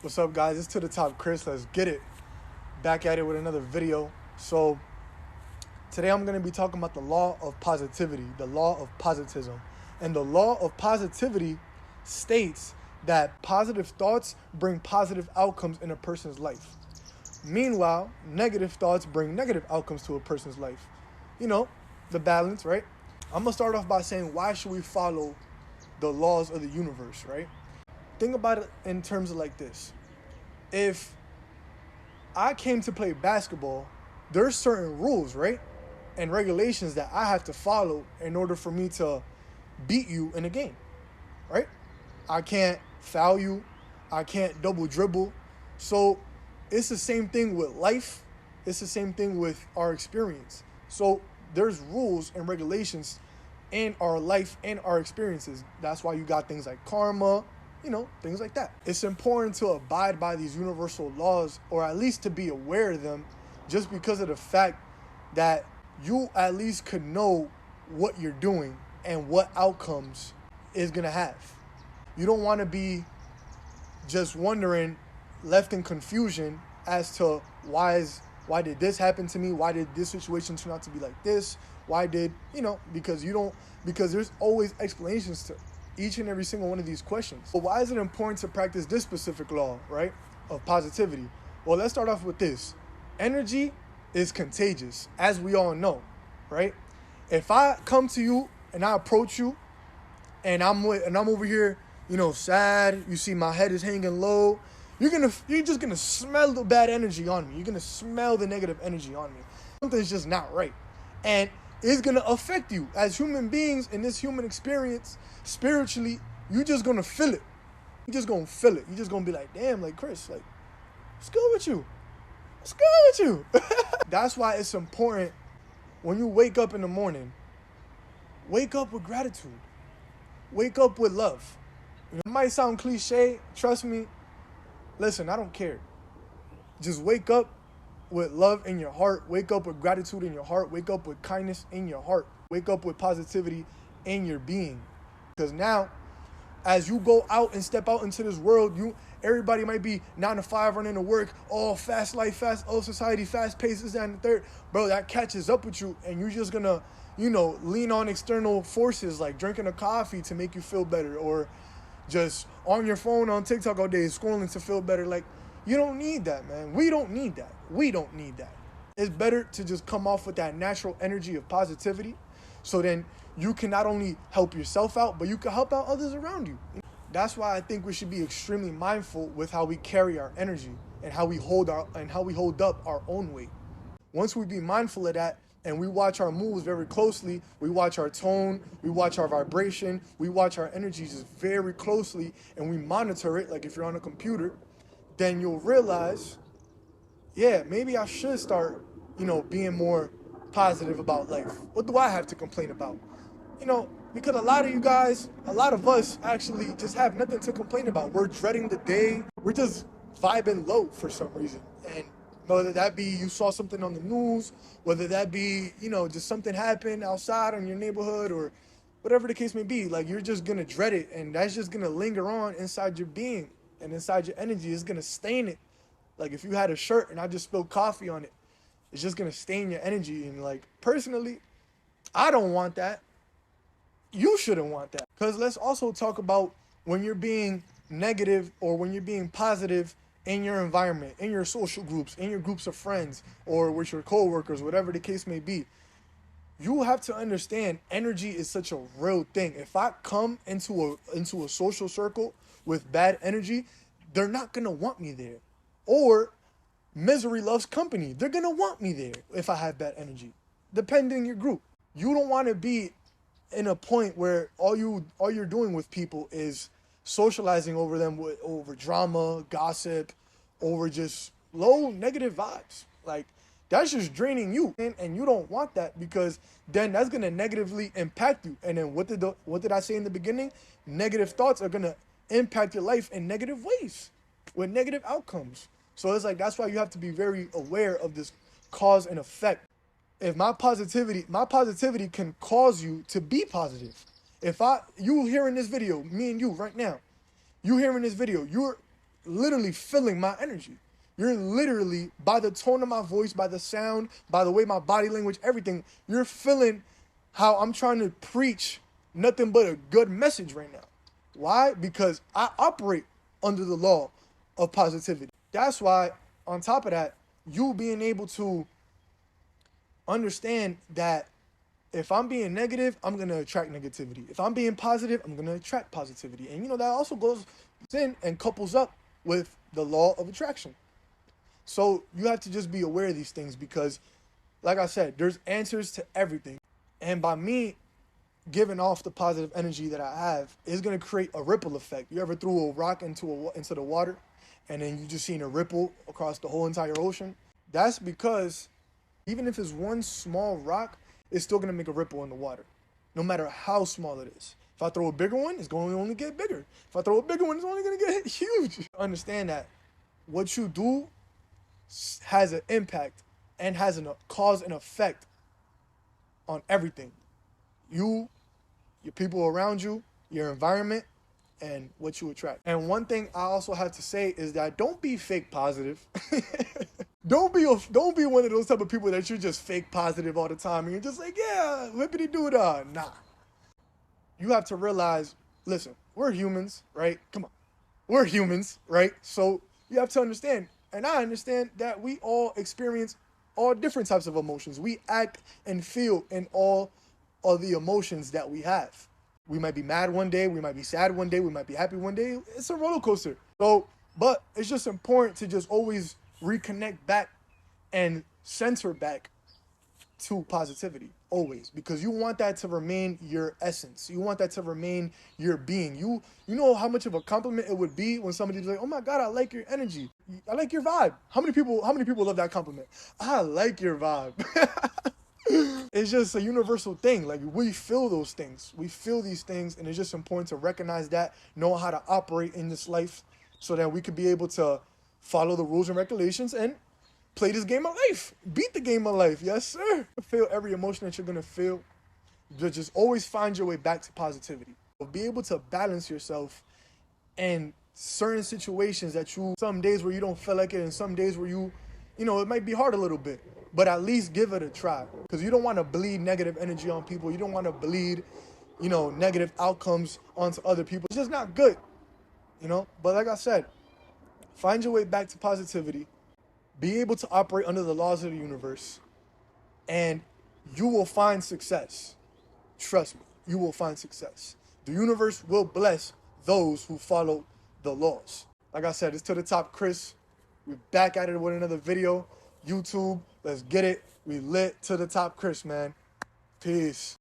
What's up, guys? It's To The Top Chris. Let's get it. Back at it with another video. So today I'm going to be talking about the law of positivity, the law of positivism. And the law of positivity states that positive thoughts bring positive outcomes in a person's life. Meanwhile, negative thoughts bring negative outcomes to a person's life. You know, the balance, right? I'm going to start off by saying, why should we follow the laws of the universe, right? Think about it in terms of like this. If I came to play basketball, there's certain rules, right? And regulations that I have to follow in order for me to beat you in a game, right? I can't foul you. I can't double dribble. So it's the same thing with life. It's the same thing with our experience. So there's rules and regulations in our life and our experiences. That's why you got things like karma, things like that. It's important to abide by these universal laws, or at least to be aware of them, just because of the fact that you at least could know what you're doing and what outcomes is going to have. You don't want to be just wondering, left in confusion as to why did this happen to me? Why did this situation turn out to be like this? Why did, because there's always explanations to each and every single one of these questions. But why is it important to practice this specific law, right, of positivity? Well, let's start off with this. Energy is contagious, as we all know, right? If I come to you and I approach you and I'm over here, sad, you see my head is hanging low, you're just gonna smell the bad energy on me. You're gonna smell the negative energy on me. Something's just not right. And it's gonna affect you as human beings in this human experience. Spiritually, you're just gonna feel it. You're just gonna feel it. You're just gonna be like, damn, like Chris, like, what's good with you? What's good with you? That's why it's important when you wake up in the morning, wake up with gratitude. Wake up with love. It might sound cliche, trust me. Listen, I don't care. Just wake up with love in your heart. Wake up with gratitude in your heart. Wake up with kindness in your heart. Wake up with positivity in your being. Because now, as you go out and step out into this world, everybody might be 9 to 5 running to work, all fast life, fast old society, fast paces, and the third. Bro, that catches up with you, and you're just gonna, lean on external forces like drinking a coffee to make you feel better, or just on your phone on TikTok all day scrolling to feel better. Like, you don't need that, man. We don't need that. We don't need that. It's better to just come off with that natural energy of positivity, so then you can not only help yourself out, but you can help out others around you. That's why I think we should be extremely mindful with how we carry our energy and how we hold up our own weight. Once we be mindful of that and we watch our moves very closely, we watch our tone, we watch our vibration, we watch our energies just very closely, and we monitor it like if you're on a computer, then you'll realize, yeah, maybe I should start, being more positive about life. What do I have to complain about? Because a lot of us actually just have nothing to complain about. We're dreading the day. We're just vibing low for some reason. And whether that be you saw something on the news, whether that be, just something happened outside in your neighborhood, or whatever the case may be, like, you're just going to dread it. And that's just going to linger on inside your being and inside your energy. It's going to stain it. Like if you had a shirt and I just spilled coffee on it, it's just going to stain your energy. And like, personally, I don't want that. You shouldn't want that. Because let's also talk about when you're being negative or when you're being positive in your environment, in your social groups, in your groups of friends, or with your coworkers, whatever the case may be. You have to understand energy is such a real thing. If I come into a social circle with bad energy, they're not going to want me there. Or misery loves company. They're going to want me there if I have bad energy, depending on your group. You don't want to be in a point where all you're doing with people is socializing over them over drama, gossip, over just low negative vibes. Like, that's just draining you, and you don't want that, because then that's gonna negatively impact you. And then what did I say in the beginning? Negative thoughts are gonna impact your life in negative ways with negative outcomes. So it's like, that's why you have to be very aware of this cause and effect. If my positivity can cause you to be positive. If you hearing this video, me and you right now, you hearing this video, you're literally feeling my energy. You're literally, by the tone of my voice, by the sound, by the way my body language, everything, you're feeling how I'm trying to preach nothing but a good message right now. Why? Because I operate under the law of positivity. That's why, on top of that, you being able to understand that if I'm being negative, I'm going to attract negativity. If I'm being positive, I'm going to attract positivity. And, that also goes in and couples up with the law of attraction. So you have to just be aware of these things because, like I said, there's answers to everything. And by me giving off the positive energy that I have, it's going to create a ripple effect. You ever threw a rock into the water and then you just seen a ripple across the whole entire ocean? That's because even if it's one small rock, it's still going to make a ripple in the water, no matter how small it is. If I throw a bigger one, it's going to only get bigger. If I throw a bigger one, it's only going to get huge. Understand that what you do has an impact and has a cause and effect on everything. You, your people around you, your environment, and what you attract. And one thing I also have to say is that don't be fake positive. Don't be one of those type of people that you're just fake positive all the time and you're just like, yeah, whippity doo dah. Nah. You have to realize, listen, we're humans, right? Come on. We're humans, right? So you have to understand, and I understand that we all experience all different types of emotions. We act and feel in all of the emotions that we have. We might be mad one day, we might be sad one day, we might be happy one day. It's a roller coaster. So, but it's just important to just always reconnect back and center back to positivity, always, because you want that to remain your essence. You want that to remain your being. You know how much of a compliment it would be when somebody's like, "Oh my God, I like your energy. I like your vibe." How many people love that compliment? I like your vibe. It's just a universal thing. Like, we feel those things. We feel these things, and it's just important to recognize that, know how to operate in this life so that we could be able to follow the rules and regulations and play this game of life. Beat the game of life. Yes, sir. Feel every emotion that you're going to feel. Just always find your way back to positivity. Be able to balance yourself in certain situations that some days where you don't feel like it and some days where it might be hard a little bit, but at least give it a try, because you don't want to bleed negative energy on people. You don't want to bleed, negative outcomes onto other people. It's just not good, But like I said, find your way back to positivity. Be able to operate under the laws of the universe, and you will find success. Trust me, you will find success. The universe will bless those who follow the laws. Like I said, it's To The Top Chris. We're back at it with another video. YouTube, let's get it. We lit. To The Top Chris, man. Peace.